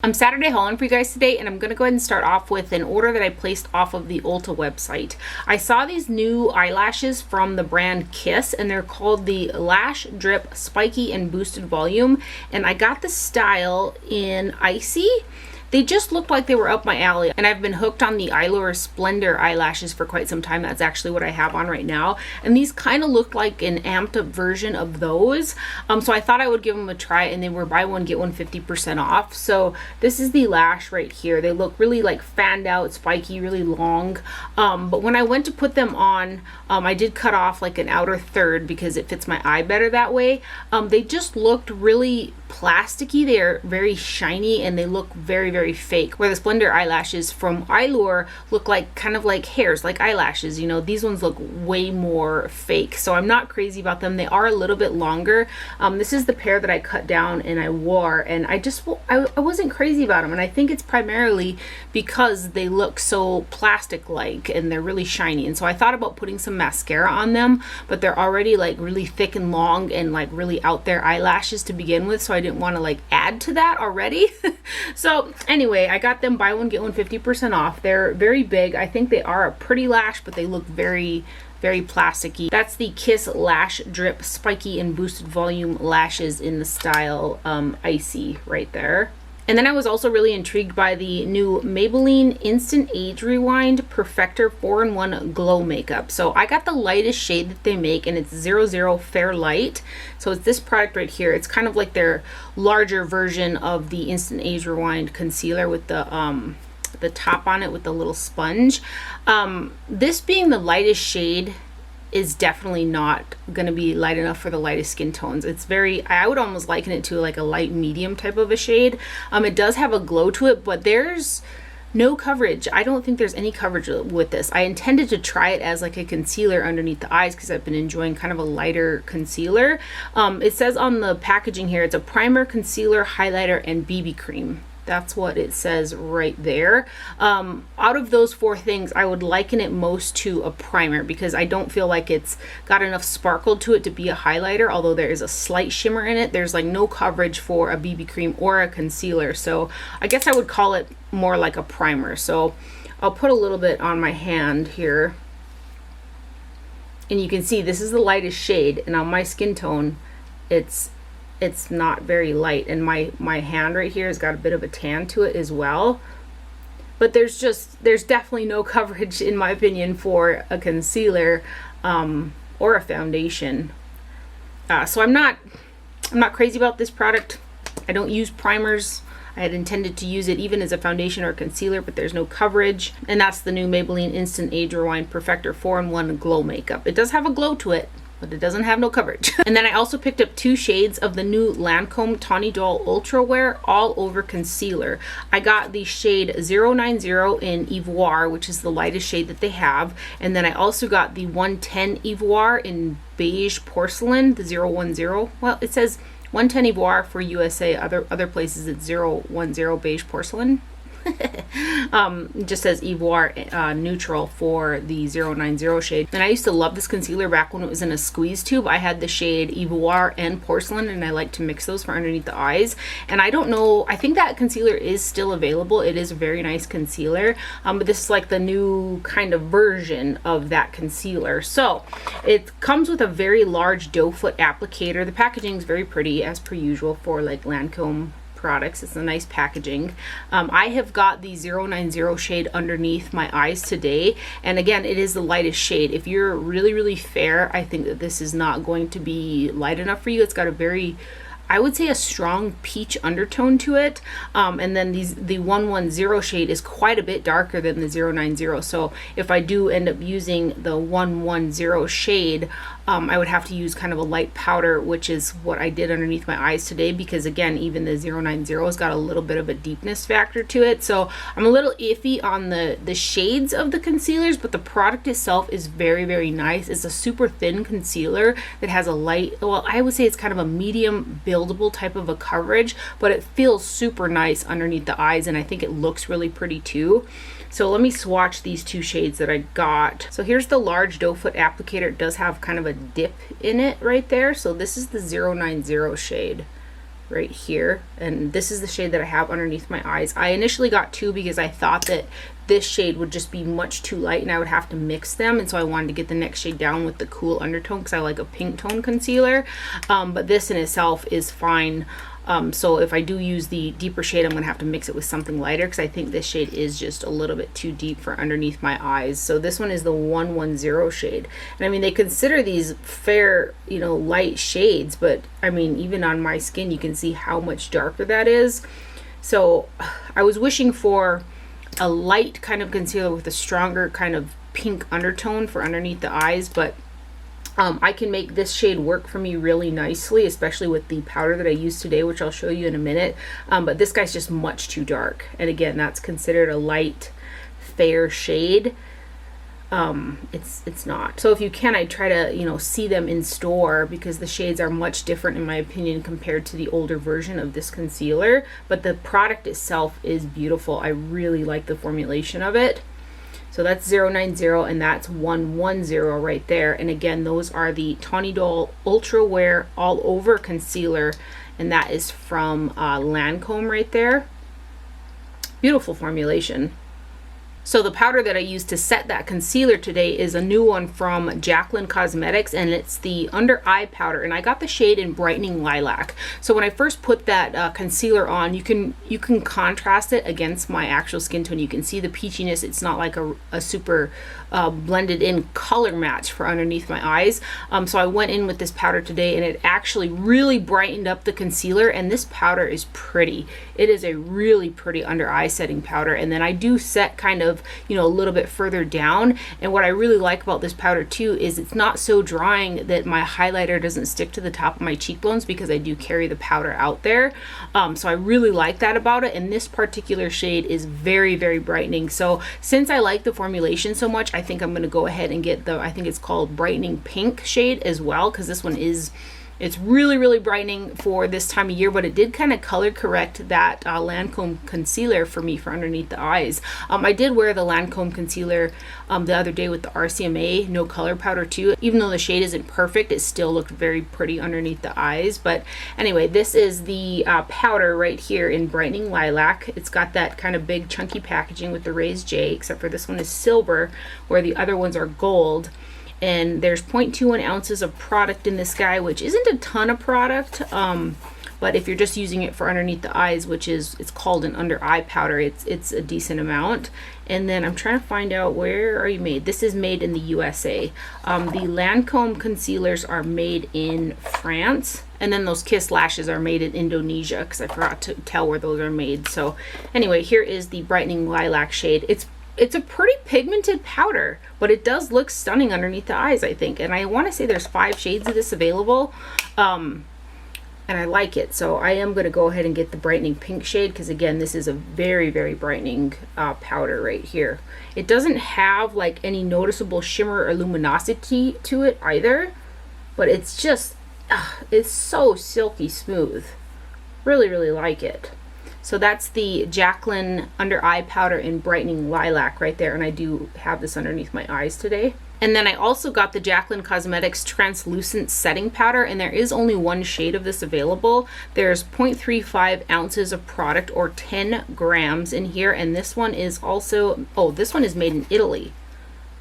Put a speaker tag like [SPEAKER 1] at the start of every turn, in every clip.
[SPEAKER 1] I'm Saturday hauling for you guys today, and I'm going to go ahead and start off with an order that I placed off of the Ulta website. I saw these new eyelashes from the brand Kiss, and they're called the Lash Drip Spiky and Boosted Volume, and I got the style in Icy. They just looked like they were up my alley, and I've been hooked on the Allure Splendor eyelashes for quite some time. That's actually what I have on right now, and these kind of looked like an amped up version of those. So I thought I would give them a try, and they were buy one get one 50% off. So this is the lash right here. They look really like fanned out, spiky, really long. But when I went to put them on, I did cut off like an outer third because it fits my eye better that way. They just looked really plasticky. They are very shiny, and they look very fake, where the Splendor eyelashes from Allure look like kind of like hairs, like eyelashes. You know, these ones look way more fake, so I'm not crazy about them. They are a little bit longer. This is the pair that I cut down and I wore, and I wasn't crazy about them, and I think it's primarily because they look so plastic like and they're really shiny. And so I thought about putting some mascara on them, but they're already like really thick and long and like really out there eyelashes to begin with, so I didn't want to like add to that already. So anyway, I got them buy one get one 50% off. They're very big. I think they are a pretty lash, but they look very plasticky. That's the Kiss Lash Drip Spiky and Boosted Volume lashes in the style Icy right there. And then I was also really intrigued by the new Maybelline Instant Age Rewind Perfector 4-in-1 Glow Makeup. So I got the lightest shade that they make, and it's 00 Fair Light. So it's this product right here. It's kind of like their larger version of the Instant Age Rewind concealer with the top on it with the little sponge. This being the lightest shade is definitely not going to be light enough for the lightest skin tones. It's very, I would almost liken it to like a light medium type of a shade. It does have a glow to it, but there's no coverage. I don't think there's any coverage with this. I intended to try it as like a concealer underneath the eyes because I've been enjoying kind of a lighter concealer. It says on the packaging here, it's a primer, concealer, highlighter, and BB cream. That's what it says right there. Out of those four things, I would liken it most to a primer because I don't feel like it's got enough sparkle to it to be a highlighter, although there is a slight shimmer in it. There's like no coverage for a BB cream or a concealer. So I guess I would call it more like a primer. So I'll put a little bit on my hand here. And you can see this is the lightest shade, and on my skin tone, it's not very light, and my hand right here has got a bit of a tan to it as well. But there's definitely no coverage in my opinion for a concealer or a foundation. So I'm not crazy about this product. I don't use primers. I had intended to use it even as a foundation or a concealer, but there's no coverage. And that's the new Maybelline Instant Age Rewind Perfector 4-in-1 Glow Makeup. It does have a glow to it, but it doesn't have no coverage. And then I also picked up 2 shades of the new Lancome Tawny Doll Ultra Wear All Over Concealer. I got the shade 090 in Ivoire, which is the lightest shade that they have. And then I also got the 110 Ivoire in Beige Porcelain, the 010. Well, it says 110 Ivoire for USA. Other places it's 010 Beige Porcelain. It just says Ivoire neutral for the 090 shade. And I used to love this concealer back when it was in a squeeze tube. I had the shade Ivoire and Porcelain, and I like to mix those for underneath the eyes. And I don't know, I think that concealer is still available. It is a very nice concealer, but this is like the new kind of version of that concealer. So it comes with a very large doe foot applicator. The packaging is very pretty as per usual for like Lancome products. It's a nice packaging. I have got the 090 shade underneath my eyes today, and again, it is the lightest shade. If you're really fair, I think that this is not going to be light enough for you. It's got a very, I would say, a strong peach undertone to it, and then the 110 shade is quite a bit darker than the 090. So if I do end up using the 110 shade, I would have to use kind of a light powder, which is what I did underneath my eyes today, because again, even the 090 has got a little bit of a deepness factor to it. So I'm a little iffy on the shades of the concealers, but the product itself is very nice. It's a super thin concealer that has a light, well, I would say it's kind of a medium buildable type of a coverage, but it feels super nice underneath the eyes, and I think it looks really pretty too. So let me swatch these 2 shades that I got. So here's the large doe foot applicator. It does have kind of a dip in it right there. So this is the 090 shade. right here, and this is the shade that I have underneath my eyes. I initially got two because I thought that this shade would just be much too light and I would have to mix them, and so I wanted to get the next shade down with the cool undertone because I like a pink tone concealer, but this in itself is fine. So if I do use the deeper shade, I'm gonna have to mix it with something lighter because I think this shade is just a little bit too deep for underneath my eyes. So this one is the 110 shade. And I mean, they consider these fair, you know, light shades, but I mean, even on my skin, you can see how much darker that is. So I was wishing for a light kind of concealer with a stronger kind of pink undertone for underneath the eyes, but I can make this shade work for me really nicely, especially with the powder that I used today, which I'll show you in a minute. But this guy's just much too dark. And again, that's considered a light, fair shade. It's not. So if you can, I try to, you know, see them in store because the shades are much different in my opinion compared to the older version of this concealer. But the product itself is beautiful. I really like the formulation of it. So that's 090 and that's 110 right there. And again, those are the Tawny Doll Ultra Wear All Over Concealer, and that is from Lancome right there. Beautiful formulation. So the powder that I used to set that concealer today is a new one from Jaclyn Cosmetics, and it's the under eye powder, and I got the shade in Brightening Lilac. So when I first put that concealer on, you can contrast it against my actual skin tone. You can see the peachiness. It's not like a super blended in color match for underneath my eyes. So I went in with this powder today, and it actually really brightened up the concealer, and this powder is pretty. It is a really pretty under eye setting powder, and then I do set kind of, you know, a little bit further down. And what I really like about this powder too is it's not so drying that my highlighter doesn't stick to the top of my cheekbones because I do carry the powder out there. So I really like that about it, and this particular shade is very, very brightening. So since I like the formulation so much, I think I'm going to go ahead and get the, I think it's called Brightening Pink shade as well, because this one is, it's really, really brightening for this time of year, but it did kind of color correct that Lancome concealer for me for underneath the eyes. I did wear the Lancome concealer the other day with the RCMA No Color powder too. Even though the shade isn't perfect, it still looked very pretty underneath the eyes. But anyway, this is the powder right here in Brightening Lilac. It's got that kind of big chunky packaging with the raised J, except for this one is silver, where the other ones are gold. And there's 0.21 ounces of product in this guy, which isn't a ton of product, but if you're just using it for underneath the eyes, which is, it's called an under eye powder, it's a decent amount. And then I'm trying to find out, where are you made? This is made in the USA. The Lancome concealers are made in France, and then those Kiss lashes are made in Indonesia, because I forgot to tell where those are made. So anyway, here is the Brightening Lilac shade. It's a pretty pigmented powder, but it does look stunning underneath the eyes, I think. And I want to say there's 5 shades of this available, and I like it. So I am going to go ahead and get the Brightening Pink shade, because again, this is a very, very brightening powder right here. It doesn't have like any noticeable shimmer or luminosity to it either, but it's just, it's so silky smooth. Really, really like it. So that's the Jaclyn under eye powder in Brightening Lilac right there, and I do have this underneath my eyes today. And then I also got the Jaclyn Cosmetics translucent setting powder, and there is only one shade of this available. There's 0.35 ounces of product, or 10 grams in here, and this one is also, oh, this one is made in Italy.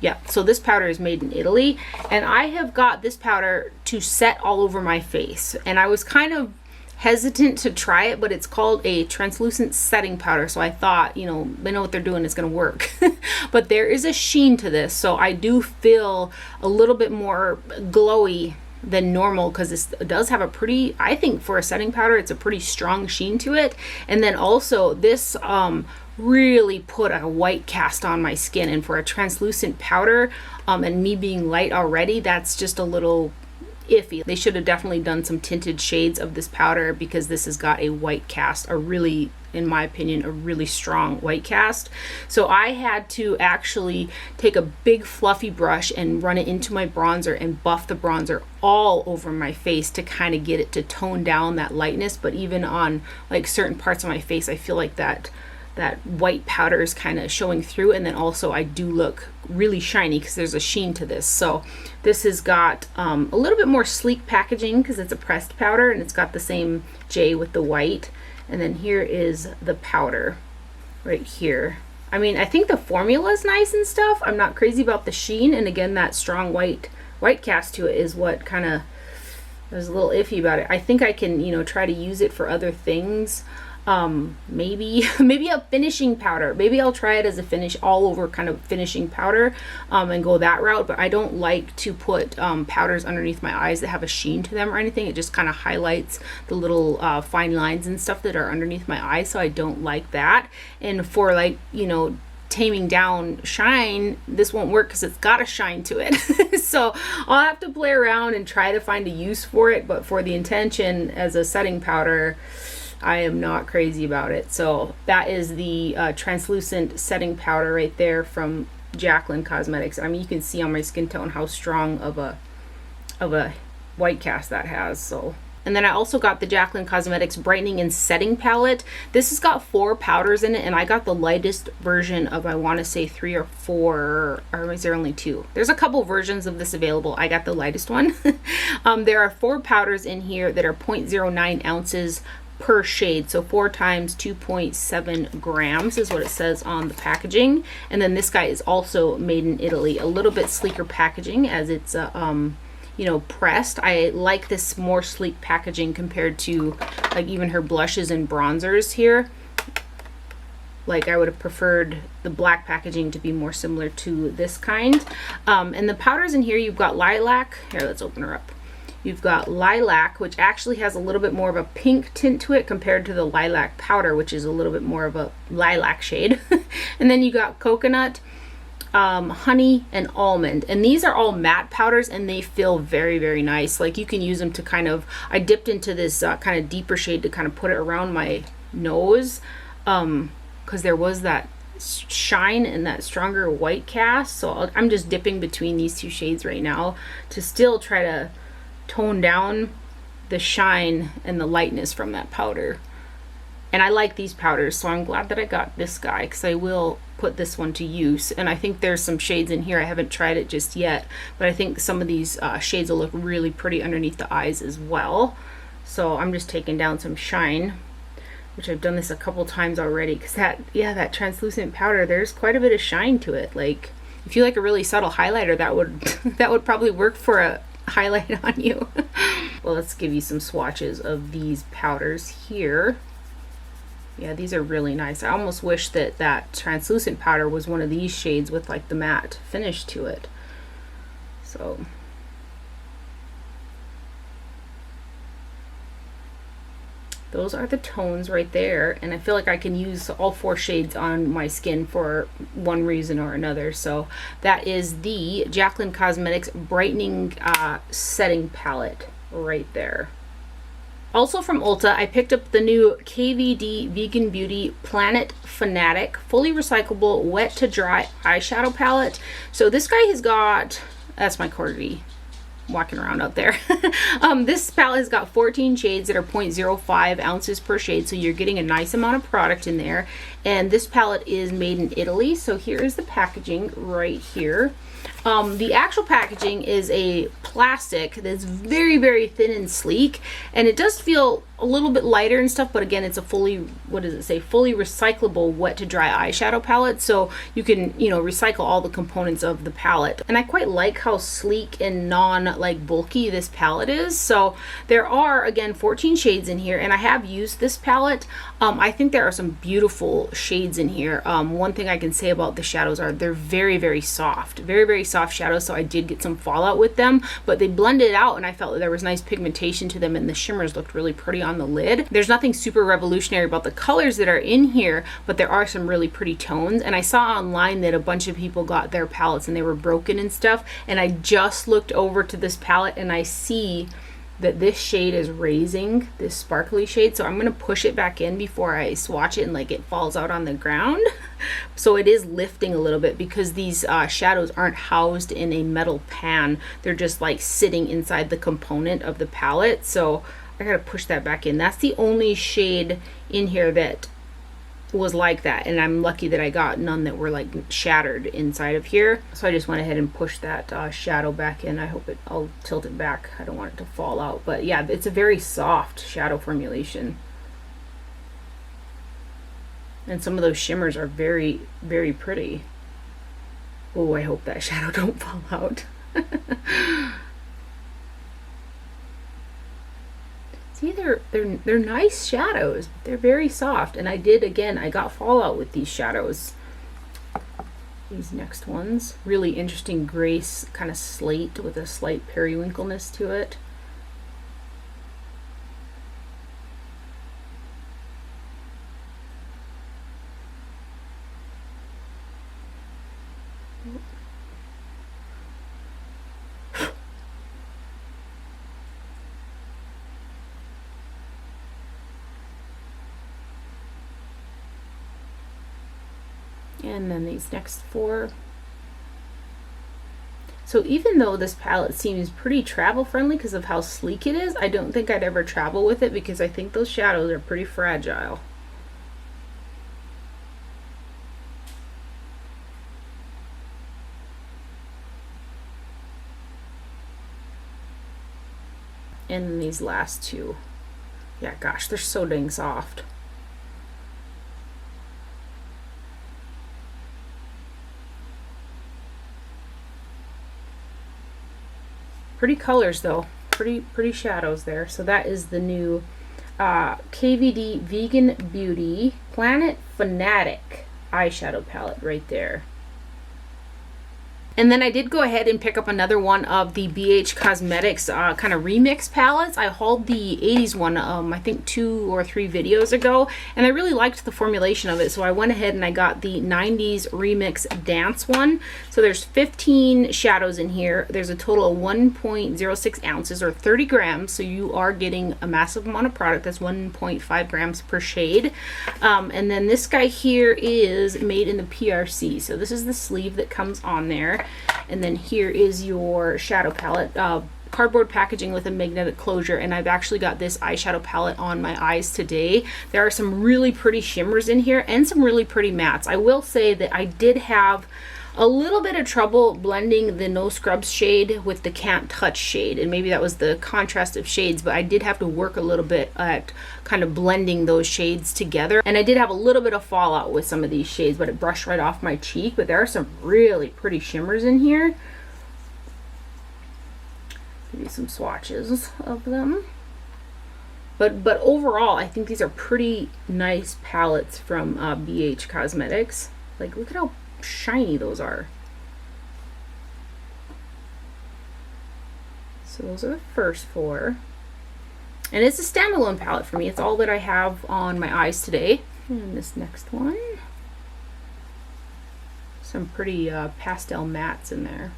[SPEAKER 1] Yeah, so this powder is made in Italy, and I have got this powder to set all over my face, and I was kind of hesitant to try it, but it's called a translucent setting powder, so I thought, you know, they know what they're doing, it's gonna work. But there is a sheen to this, so I do feel a little bit more glowy than normal, because this does have a pretty, I think for a setting powder, it's a pretty strong sheen to it. And then also this really put a white cast on my skin, and for a translucent powder, and me being light already, that's just a little iffy. They should have definitely done some tinted shades of this powder, because this has got a white cast, a really, in my opinion, a really strong white cast. So I had to actually take a big fluffy brush and run it into my bronzer and buff the bronzer all over my face to kind of get it to tone down that lightness. But even on like certain parts of my face, I feel like that white powder is kind of showing through. And then also I do look really shiny because there's a sheen to this. So this has got a little bit more sleek packaging because it's a pressed powder, and it's got the same J with the white. And then here is the powder right here. I mean, I think the formula is nice and stuff. I'm not crazy about the sheen, and again, that strong white cast to it is what kind of was a little iffy about it. I think I can, you know, try to use it for other things. Maybe a finishing powder. Maybe I'll try it as a finish, all over kind of finishing powder, and go that route. But I don't like to put powders underneath my eyes that have a sheen to them or anything. It just kind of highlights the little fine lines and stuff that are underneath my eyes, so I don't like that. And for, like, you know, taming down shine, this won't work because it's got a shine to it. So I'll have to play around and try to find a use for it, but for the intention as a setting powder, I am not crazy about it. So that is the translucent setting powder right there from Jaclyn Cosmetics. I mean, you can see on my skin tone how strong of a white cast that has. So, and then I also got the Jaclyn Cosmetics Brightening and Setting Palette. This has got 4 powders in it, and I got the lightest version of, I want to say 3 or 4, or is there only 2? There's a couple versions of this available. I got the lightest one. There are 4 powders in here that are 0.09 ounces per shade, so 4 times 2.7 grams is what it says on the packaging. And then this guy is also made in Italy. A little bit sleeker packaging as it's you know, pressed. I like this more sleek packaging compared to like even her blushes and bronzers here. Like, I would have preferred the black packaging to be more similar to this kind. And the powders in here, you've got lilac. Here, let's open her up. You've got lilac, which actually has a little bit more of a pink tint to it compared to the lilac powder, which is a little bit more of a lilac shade. And then you got coconut, honey, and almond. And these are all matte powders, and they feel very, very nice. Like, you can use them to kind of, I dipped into this kind of deeper shade to kind of put it around my nose, because there was that shine and that stronger white cast. So I'm just dipping between these 2 shades right now to still try to tone down the shine and the lightness from that powder. And I like these powders, so I'm glad that I got this guy, because I will put this one to use. And I think there's some shades in here, I haven't tried it just yet, but I think some of these shades will look really pretty underneath the eyes as well. So I'm just taking down some shine, which I've done this a couple times already, because that translucent powder, there's quite a bit of shine to it. Like, if you like a really subtle highlighter, that would that would probably work for a highlight on you. Well, let's give you some swatches of these powders here. Yeah, these are really nice. I almost wish that that translucent powder was one of these shades with like the matte finish to it. So those are the tones right there, and I feel like I can use all 4 shades on my skin for one reason or another. So that is the Jaclyn Cosmetics Brightening Setting Palette right there. Also from Ulta, I picked up the new KVD Vegan Beauty Planet Fanatic Fully Recyclable Wet to Dry Eyeshadow Palette. So this guy has got, that's my corgi walking around out there. This palette has got 14 shades that are 0.05 ounces per shade, so you're getting a nice amount of product in there. And this palette is made in Italy, so here is the packaging right here. The actual packaging is a plastic that's very, very thin and sleek, and it does feel a little bit lighter and stuff, but again, it's a fully, what does it say, fully recyclable wet to dry eyeshadow palette, so you can, you know, recycle all the components of the palette. And I quite like how sleek and like bulky this palette is. So there are, again, 14 shades in here, and I have used this palette. I think there are some beautiful shades in here. One thing I can say about the shadows are they're very, very soft, very, very soft shadows, so I did get some fallout with them, but they blended out, and I felt that there was nice pigmentation to them, and the shimmers looked really pretty on the lid. There's nothing super revolutionary about the colors that are in here, but there are some really pretty tones. And I saw online that a bunch of people got their palettes and they were broken and stuff, and I just looked over to this palette and I see that this shade is raising, this sparkly shade, so I'm going to push it back in before I swatch it and like it falls out on the ground. So it is lifting a little bit because these shadows aren't housed in a metal pan, they're just like sitting inside the component of the palette. So I gotta push that back in. That's the only shade in here that was like that, and I'm lucky that I got none that were like shattered inside of here. So I just went ahead and pushed that shadow back in. I'll tilt it back. I don't want it to fall out, but yeah, it's a very soft shadow formulation. And some of those shimmers are very, very pretty. Oh, I hope that shadow don't fall out. See, they're nice shadows. They're very soft, and I got fallout with these shadows. These next ones, really interesting gray kind of slate with a slight periwinkleness to it. And then these next four. So even though this palette seems pretty travel friendly because of how sleek it is, I don't think I'd ever travel with it because I think those shadows are pretty fragile. And then these last two. Yeah, gosh, they're so dang soft. Pretty colors though, pretty shadows there. So that is the new KVD Vegan Beauty Planet Fanatic eyeshadow palette right there. And then I did go ahead and pick up another one of the Beige Cosmetics kind of remix palettes. I hauled the 80s one, I think 2 or 3 videos ago, and I really liked the formulation of it, so I went ahead and I got the 90s remix dance one. So there's 15 shadows in here. There's a total of 1.06 ounces or 30 grams, so you are getting a massive amount of product. That's 1.5 grams per shade. And then this guy here is made in the PRC, so this is the sleeve that comes on there. And then here is your shadow palette, cardboard packaging with a magnetic closure, and I've actually got this eyeshadow palette on my eyes today. There are some really pretty shimmers in here and some really pretty mattes. I will say that I did have a little bit of trouble blending the No Scrubs shade with the Can't Touch shade, and maybe that was the contrast of shades, but I did have to work a little bit at kind of blending those shades together, and I did have a little bit of fallout with some of these shades, but it brushed right off my cheek. But there are some really pretty shimmers in here. Give you some swatches of them. But overall, I think these are pretty nice palettes from BH Cosmetics. Like, look at how shiny those are. So those are the first 4, and it's a standalone palette for me. It's all that I have on my eyes today. And this next one, some pretty pastel mattes in there.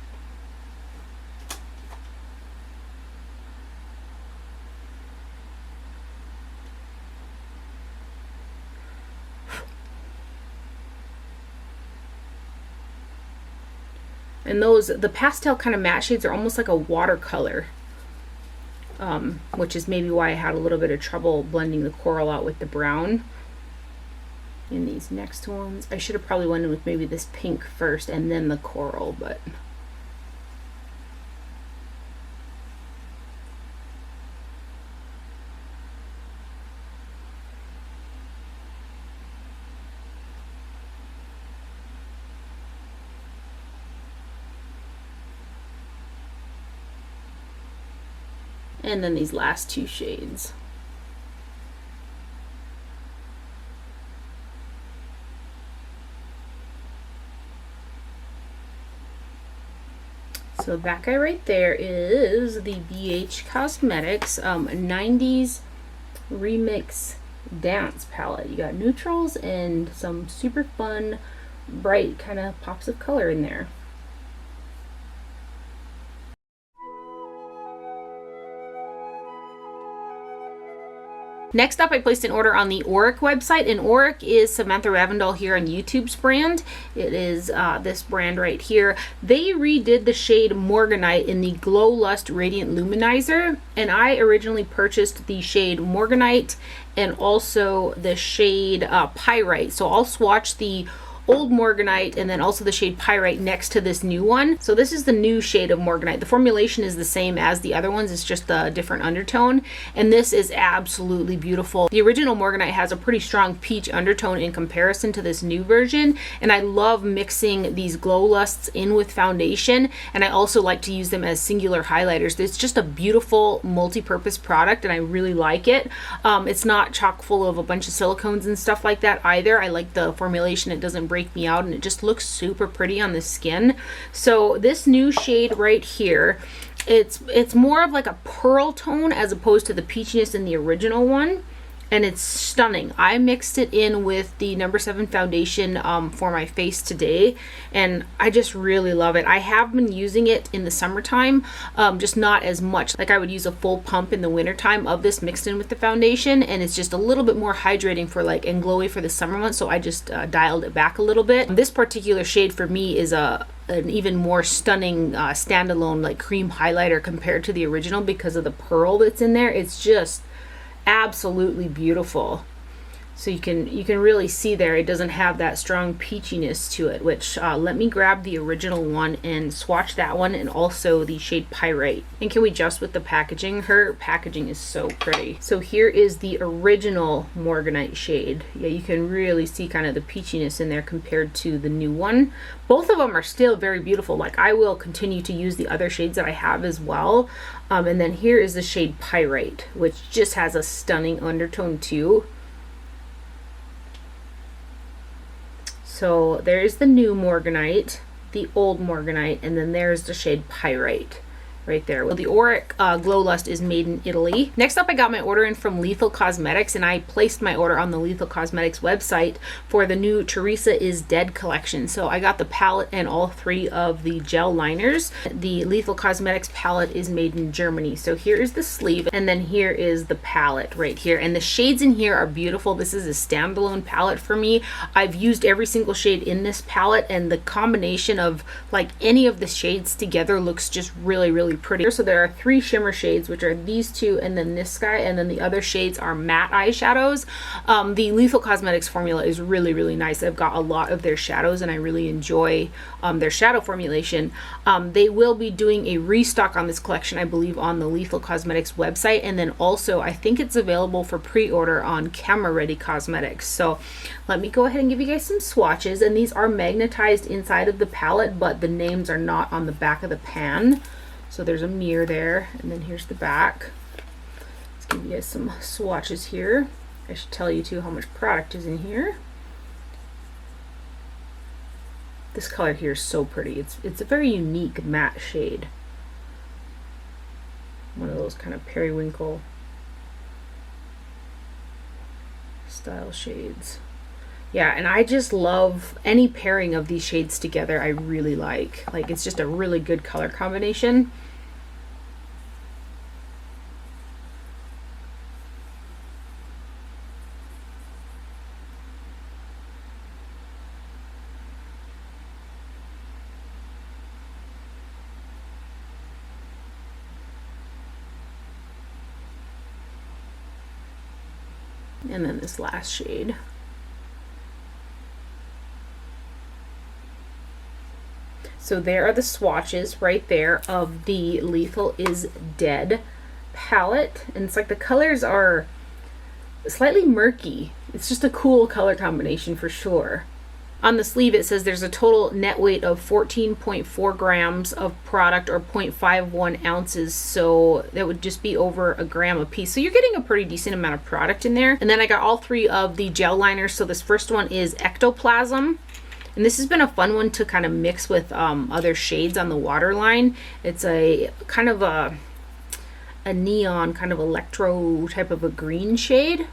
[SPEAKER 1] And the pastel kind of matte shades are almost like a watercolor, which is maybe why I had a little bit of trouble blending the coral out with the brown. In these next ones, I should have probably went in with maybe this pink first and then the coral, but and then these last 2 shades. So that guy right there is the BH Cosmetics 90s Remix Dance palette. You got neutrals and some super fun, bright kind of pops of color in there. Next up, I placed an order on the Auric website, and Auric is Samantha Ravindal here on YouTube's brand. It is this brand right here. They redid the shade Morganite in the Glow Lust Radiant Luminizer, and I originally purchased the shade Morganite and also the shade Pyrite. So I'll swatch the old Morganite and then also the shade Pyrite next to this new one. So this is the new shade of Morganite. The formulation is the same as the other ones, it's just a different undertone, and this is absolutely beautiful. The original Morganite has a pretty strong peach undertone in comparison to this new version, and I love mixing these Glow Lusts in with foundation, and I also like to use them as singular highlighters. It's just a beautiful multi-purpose product and I really like it. It's not chock full of a bunch of silicones and stuff like that either. I like the formulation, it doesn't break me out, and it just looks super pretty on the skin. So this new shade right here, it's more of like a pearl tone as opposed to the peachiness in the original one, and it's stunning. I mixed it in with the No. 7 foundation for my face today, and I just really love it. I have been using it in the summertime, just not as much. Like I would use a full pump in the wintertime of this mixed in with the foundation, and it's just a little bit more hydrating for like and glowy for the summer months, so I just dialed it back a little bit. This particular shade for me is an even more stunning standalone like cream highlighter compared to the original because of the pearl that's in there. It's just absolutely beautiful. So you can really see there it doesn't have that strong peachiness to it, which let me grab the original one and swatch that one and also the shade Pyrite. And can we just with the packaging? Her packaging is so pretty. So here is the original Morganite shade. Yeah, you can really see kind of the peachiness in there compared to the new one. Both of them are still very beautiful. Like I will continue to use the other shades that I have as well. And then here is the shade Pyrite, which just has a stunning undertone too. So there's the new Morganite, the old Morganite, and then there's the shade Pyrite right there. Well, the Auric Glow Lust is made in Italy. Next up, I got my order in from Lethal Cosmetics, and I placed my order on the Lethal Cosmetics website for the new Teresa is Dead collection. So I got the palette and all 3 of the gel liners. The Lethal Cosmetics palette is made in Germany. So here is the sleeve, and then here is the palette right here. And the shades in here are beautiful. This is a standalone palette for me. I've used every single shade in this palette, and the combination of like any of the shades together looks just really, really pretty. So there are 3 shimmer shades, which are these 2 and then this guy, and then the other shades are matte eyeshadows. The Lethal Cosmetics formula is really, really nice. I've got a lot of their shadows and I really enjoy their shadow formulation. They will be doing a restock on this collection, I believe, on the Lethal Cosmetics website, and then also I think it's available for pre-order on Camera Ready Cosmetics. So let me go ahead and give you guys some swatches, and these are magnetized inside of the palette, but the names are not on the back of the pan. So there's a mirror there, and then here's the back. Let's give you guys some swatches here. I should tell you too how much product is in here. This color here is so pretty. It's a very unique matte shade. One of those kind of periwinkle style shades. Yeah, and I just love any pairing of these shades together. I really like it's just a really good color combination. And then this last shade. So there are the swatches right there of the Lethal is Dead palette. And it's like the colors are slightly murky. It's just a cool color combination for sure. On the sleeve it says there's a total net weight of 14.4 grams of product, or 0.51 ounces, so that would just be over a gram a piece. So you're getting a pretty decent amount of product in there. And then I got all 3 of the gel liners. So this first one is Ectoplasm. And this has been a fun one to kind of mix with other shades on the waterline. It's a kind of a neon, kind of electro type of a green shade.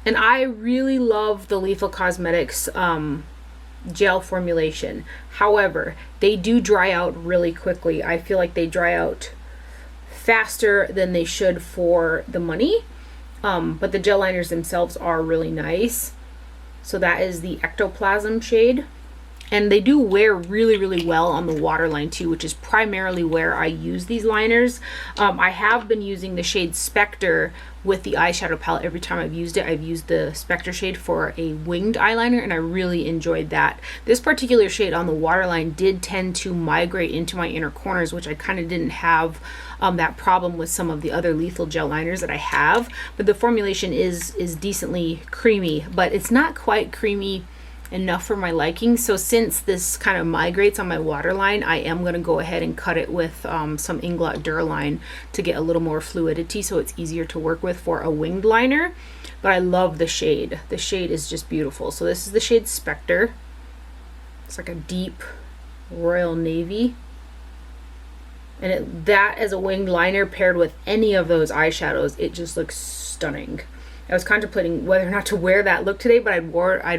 [SPEAKER 1] And I really love the Lethal Cosmetics gel formulation. However, they do dry out really quickly. I feel like they dry out faster than they should for the money. but the gel liners themselves are really nice. So that is the Ectoplasm shade. And they do wear really, really well on the waterline too, which is primarily where I use these liners. I have been using the shade Spectre with the eyeshadow palette. Every time I've used it, I've used the Spectre shade for a winged eyeliner, and I really enjoyed that. This particular shade on the waterline did tend to migrate into my inner corners, which I kind of didn't have that problem with some of the other lethal gel liners that I have. But the formulation is decently creamy, but it's not quite creamy enough for my liking. So since this kind of migrates on my waterline, I am going to go ahead and cut it with some Inglot Duraline to get a little more fluidity, so it's easier to work with for a winged liner. But I love the shade. The shade is just beautiful. So this is the shade Spectre. It's like a deep royal navy. And that as a winged liner paired with any of those eyeshadows, it just looks stunning. I was contemplating whether or not to wear that look today, but I'd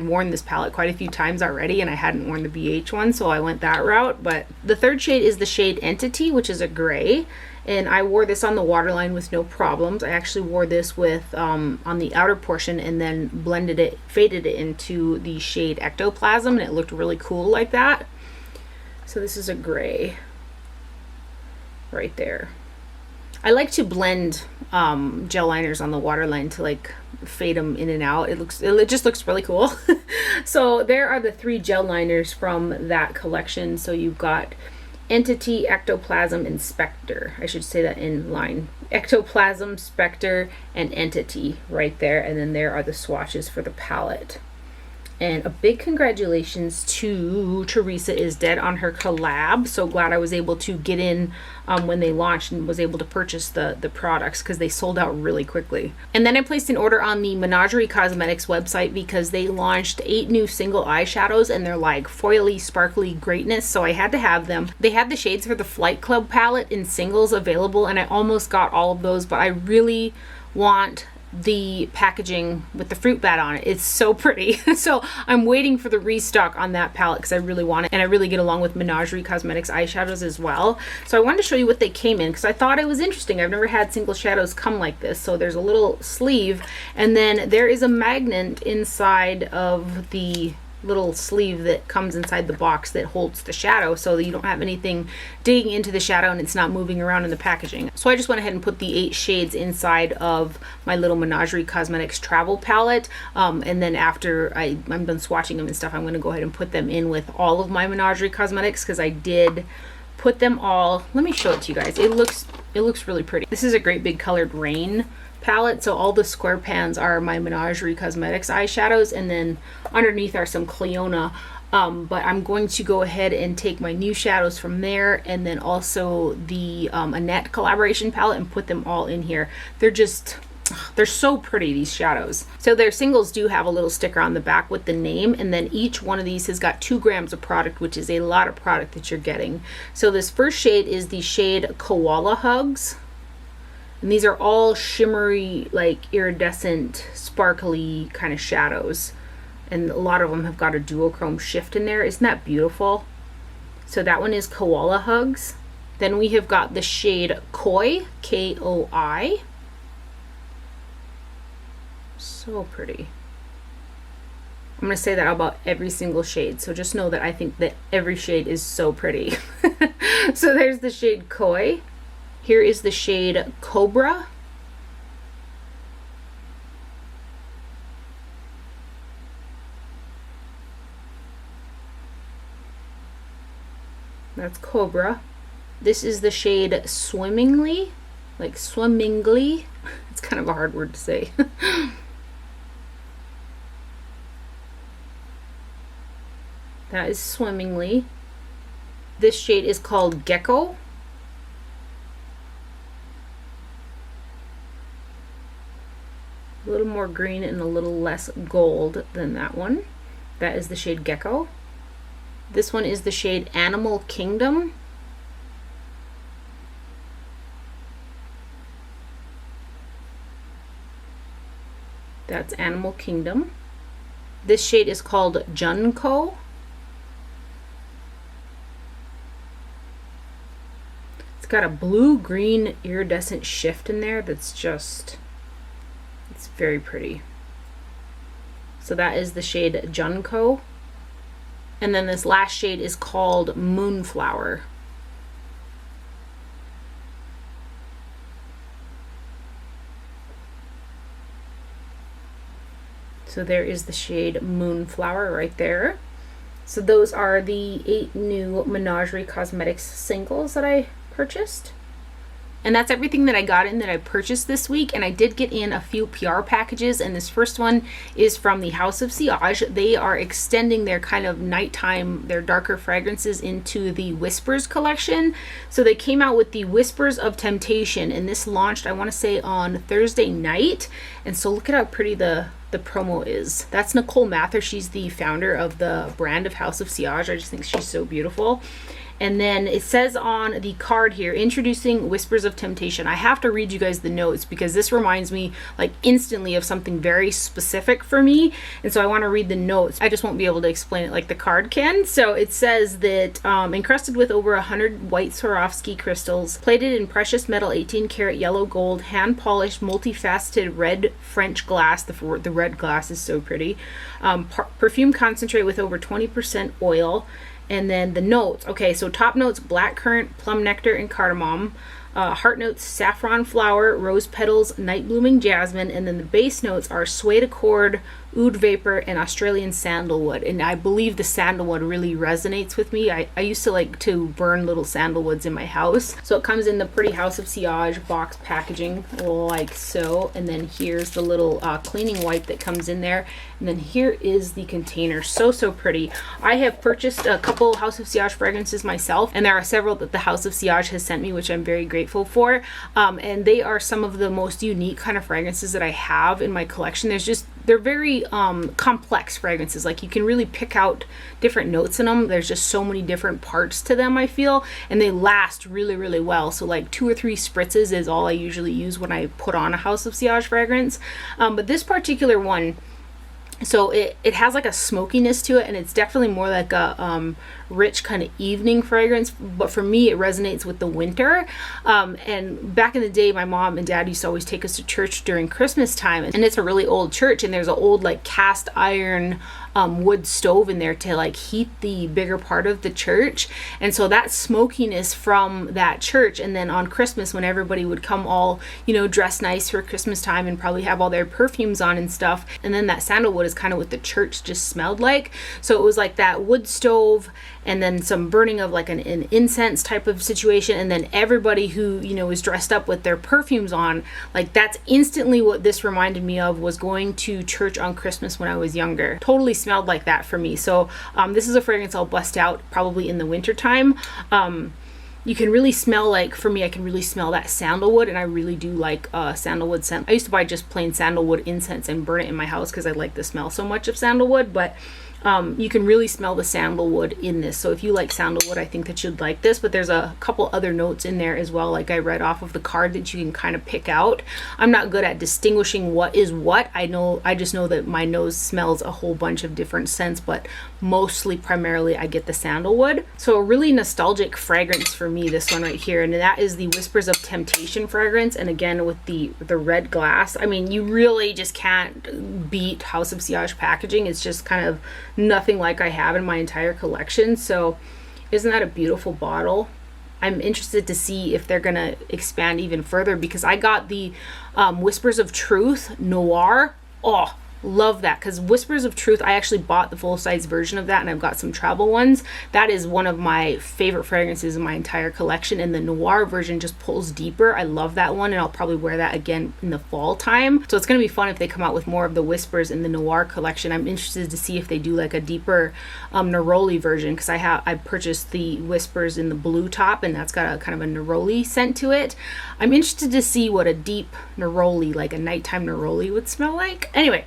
[SPEAKER 1] worn this palette quite a few times already, and I hadn't worn the BH one, so I went that route. But the third shade is the shade Entity, which is a gray, and I wore this on the waterline with no problems. I actually wore this with on the outer portion and then faded it into the shade Ectoplasm, and it looked really cool like that. So this is a gray right there. I like to blend gel liners on the waterline to like fade them in and out. It just looks really cool. So there are the 3 gel liners from that collection. So you've got Entity, Ectoplasm, and Spectre. I should say that in line. Ectoplasm, Spectre, and Entity right there. And then there are the swatches for the palette. And a big congratulations to Teresa Is Dead on her collab. So glad I was able to get in when they launched and was able to purchase the products, because they sold out really quickly. And then I placed an order on the Menagerie Cosmetics website because they launched 8 new single eyeshadows, and they're like foily, sparkly greatness. So I had to have them. They had the shades for the Flight Club palette in singles available, and I almost got all of those, but I really want the packaging with the fruit bat on it. It's so pretty. So I'm waiting for the restock on that palette because I really want it, and I really get along with Menagerie Cosmetics eyeshadows as well. So I wanted to show you what they came in because I thought it was interesting. I've never had single shadows come like this. So there's a little sleeve, and then there is a magnet inside of the little sleeve that comes inside the box that holds the shadow, so that you don't have anything digging into the shadow and it's not moving around in the packaging. So I just went ahead and put the 8 shades inside of my little Menagerie Cosmetics travel palette, and then after I'm done swatching them and stuff, I'm going to go ahead and put them in with all of my Menagerie Cosmetics, because I did put them all. Let me show it to you guys. It looks really pretty. This is a great big colored rain palette, so all the square pans are my Menagerie Cosmetics eyeshadows, and then underneath are some Cleona, but I'm going to go ahead and take my new shadows from there, and then also the Annette collaboration palette, and put them all in here. They're so pretty, these shadows. So their singles do have a little sticker on the back with the name, and then each one of these has got 2 grams of product, which is a lot of product that you're getting. So this first shade is the shade Koala Hugs. And these are all shimmery, like iridescent, sparkly kind of shadows. And a lot of them have got a duochrome shift in there. Isn't that beautiful? So that one is Koala Hugs. Then we have got the shade Koi, K-O-I. So pretty. I'm going to say that about every single shade. So just know that I think that every shade is so pretty. So there's the shade Koi. Here is the shade Cobra. That's Cobra. This is the shade Swimmingly, like Swimmingly. It's kind of a hard word to say. That is Swimmingly. This shade is called Gecko. A little more green and a little less gold than that one. That is the shade Gecko. This one is the shade Animal Kingdom. That's Animal Kingdom. This shade is called Junko. It's got a blue-green iridescent shift in there that's just... It's very pretty. So that is the shade Junko. And then this last shade is called Moonflower. So there is the shade Moonflower right there. So those are the 8 new Menagerie Cosmetics singles that I purchased. And that's everything that I got in that I purchased this week. And I did get in a few PR packages. And this first one is from the House of Sillage. They are extending their kind of nighttime, their darker fragrances into the Whispers collection. So they came out with the Whispers of Temptation. And this launched, I want to say, on Thursday night. And so look at how pretty the promo is. That's Nicole Mather. She's the founder of the brand of House of Sillage. I just think she's so beautiful. And then it says on the card here, introducing Whispers of Temptation. I have to read you guys the notes because this reminds me like instantly of something very specific for me. And so I want to read the notes. I just won't be able to explain it like the card can. So it says that encrusted with over 100 white Swarovski crystals, plated in precious metal 18 karat yellow gold, hand polished, multifaceted red French glass. The red glass is so pretty. Perfume concentrate with over 20% oil. And then the notes. Okay, so top notes, blackcurrant, plum nectar, and cardamom. Heart notes, saffron flower, rose petals, night blooming jasmine. And then the base notes are suede accord, oud vapor, and Australian sandalwood. And I believe the sandalwood really resonates with me. I used to like to burn little sandalwoods in my house. So it comes in the pretty House of Sillage box packaging like so. And then here's the little cleaning wipe that comes in there. And then here is the container. So pretty. I have purchased a couple House of Sillage fragrances myself. And there are several that the House of Sillage has sent me, which I'm very grateful for. And they are some of the most unique kind of fragrances that I have in my collection. They're very complex fragrances. Like you can really pick out different notes in them. There's just so many different parts to them, I feel, and they last really well. So like 2 or 3 spritzes is all I usually use when I put on a House of Sillage fragrance. But this particular one, so it has like a smokiness to it, and it's definitely more like a rich kind of evening fragrance, but for me it resonates with the winter. And back in the day, my mom and dad used to always take us to church during Christmas time, and it's a really old church, and there's an old like cast iron wood stove in there to like heat the bigger part of the church. And so that smokiness from that church, and then on Christmas when everybody would come all, you know, dressed nice for Christmas time and probably have all their perfumes on and stuff, and then that sandalwood is kind of what the church just smelled like. So it was like that wood stove and then some burning of like an incense type of situation, and then everybody who, you know, is dressed up with their perfumes on. Like that's instantly what this reminded me of, was going to church on Christmas when I was younger. Totally smelled like that for me. So this is a fragrance I'll bust out probably in the winter time. You can really smell, like for me, I can really smell that sandalwood, and I really do like sandalwood scent. I used to buy just plain sandalwood incense and burn it in my house because I like the smell so much of sandalwood, but you can really smell the sandalwood in this. So if you like sandalwood, I think that you'd like this. But there's a couple other notes in there as well, like I read off of the card, that you can kind of pick out. I'm not good at distinguishing what is what. I just know that my nose smells a whole bunch of different scents, but mostly primarily I get the sandalwood. So a really nostalgic fragrance for me, this one right here, and that is the Whispers of Temptation fragrance. And again, with the red glass, I mean, you really just can't beat House of Sillage packaging. It's just kind of nothing like I have in my entire collection. So isn't that a beautiful bottle? I'm interested to see if they're gonna expand even further, because I got the Whispers of Truth Noir. Oh, love that, because Whispers of Truth, I actually bought the full-size version of that, and I've got some travel ones. That is one of my favorite fragrances in my entire collection, and the Noir version just pulls deeper. I love that one, and I'll probably wear that again in the fall time. So it's going to be fun if they come out with more of the Whispers in the Noir collection. I'm interested to see if they do like a deeper neroli version, because I purchased the Whispers in the blue top, and that's got a kind of a neroli scent to it. I'm interested to see what a deep neroli, like a nighttime neroli, would smell like. Anyway.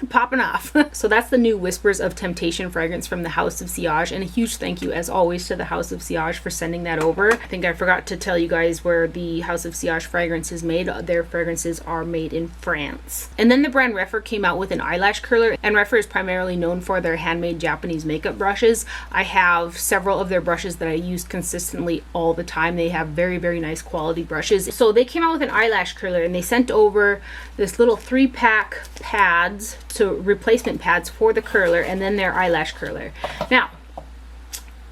[SPEAKER 1] popping off. So that's the new Whispers of Temptation fragrance from the House of Sillage, and a huge thank you as always to the House of Sillage for sending that over. I think I forgot to tell you guys where the House of Sillage fragrance is made. Their fragrances are made in France. And then the brand Rephr came out with an eyelash curler, and Rephr is primarily known for their handmade Japanese makeup brushes. I have several of their brushes that I use consistently all the time. They have very, very nice quality brushes. So they came out with an eyelash curler, and they sent over this little 3-pack pads, so replacement pads for the curler, and then their eyelash curler. Now,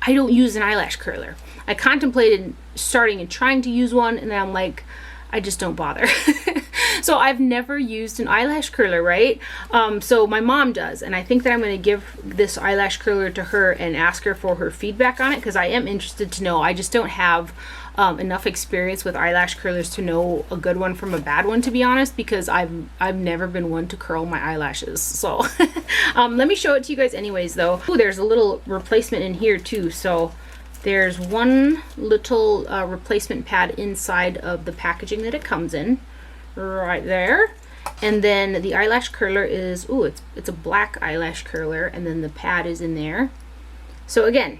[SPEAKER 1] I don't use an eyelash curler. I contemplated starting and trying to use one, and then I'm like, I just don't bother. So I've never used an eyelash curler, right? So my mom does, and I think that I'm going to give this eyelash curler to her and ask her for her feedback on it, because I am interested to know. I just don't have enough experience with eyelash curlers to know a good one from a bad one, to be honest, because I've never been one to curl my eyelashes. So let me show it to you guys anyways, though. Ooh, there's a little replacement in here too. So there's one little replacement pad inside of the packaging that it comes in, right there. And then the eyelash curler is, ooh, it's a black eyelash curler, and then the pad is in there. So again,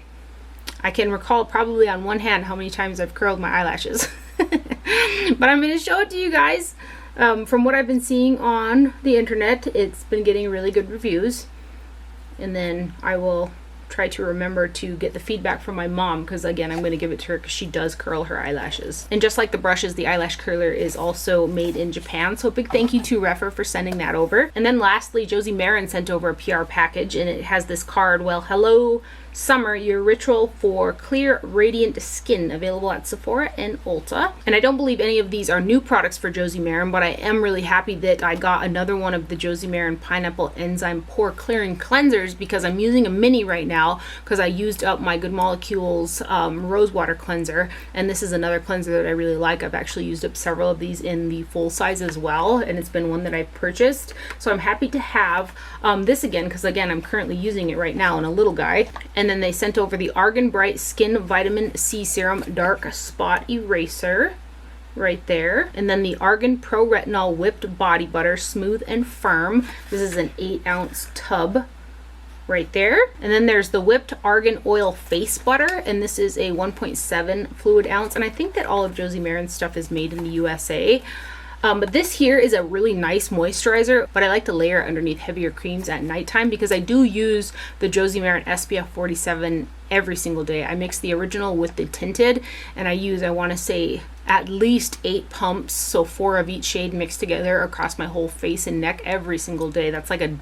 [SPEAKER 1] I can recall probably on one hand how many times I've curled my eyelashes. But I'm going to show it to you guys. From what I've been seeing on the internet, it's been getting really good reviews. And then I will try to remember to get the feedback from my mom, because again, I'm going to give it to her because she does curl her eyelashes. And just like the brushes, the eyelash curler is also made in Japan, so big thank you to Rephr for sending that over. And then lastly, Josie Maran sent over a PR package, and it has this card, well, hello summer, your ritual for clear radiant skin, available at Sephora and Ulta. And I don't believe any of these are new products for Josie Maran, but I am really happy that I got another one of the Josie Maran Pineapple Enzyme Pore Clearing Cleansers, because I'm using a mini right now because I used up my Good Molecules Rose Water Cleanser, and this is another cleanser that I really like. I've actually used up several of these in the full size as well, and it's been one that I purchased. So I'm happy to have this again, because again, I'm currently using it right now in a little guy. And then they sent over the Argan Bright Skin Vitamin C Serum Dark Spot Eraser right there. And then the Argan Pro Retinol Whipped Body Butter Smooth and Firm. This is an 8-ounce tub right there. And then there's the Whipped Argan Oil Face Butter, and this is a 1.7 fluid ounce. And I think that all of Josie Maran's stuff is made in the USA. But this here is a really nice moisturizer, but I like to layer it underneath heavier creams at nighttime, because I do use the Josie Maran SPF 47 every single day. I mix the original with the tinted, and I use, I want to say, at least 8 pumps, so 4 of each shade mixed together across my whole face and neck every single day. That's like a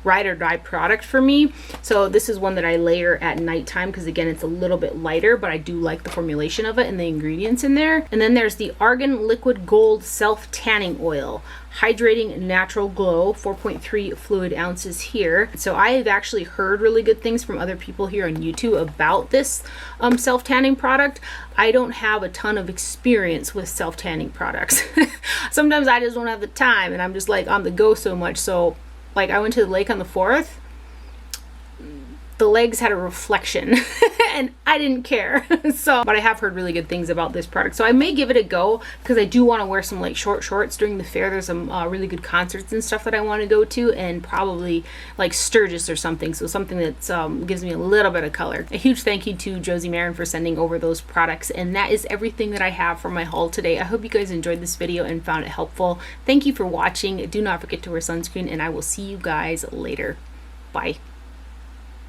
[SPEAKER 1] ride or die product for me. So this is one that I layer at nighttime, because again, it's a little bit lighter, but I do like the formulation of it and the ingredients in there. And then there's the Argan Liquid Gold Self Tanning Oil, hydrating natural glow, 4.3 fluid ounces here. So I have actually heard really good things from other people here on YouTube about this self tanning product. I don't have a ton of experience with self tanning products. Sometimes I just don't have the time, and I'm just like on the go so much. So like I went to the lake on the 4th, the legs had a reflection and I didn't care. So, but I have heard really good things about this product, so I may give it a go, because I do want to wear some like short shorts during the fair. There's some really good concerts and stuff that I want to go to, and probably like Sturgis or something, so something that gives me a little bit of color. A huge thank you to Josie Maran for sending over those products, and that is everything that I have for my haul today. I hope you guys enjoyed this video and found it helpful. Thank you for watching. Do not forget to wear sunscreen, and I will see you guys later. Bye.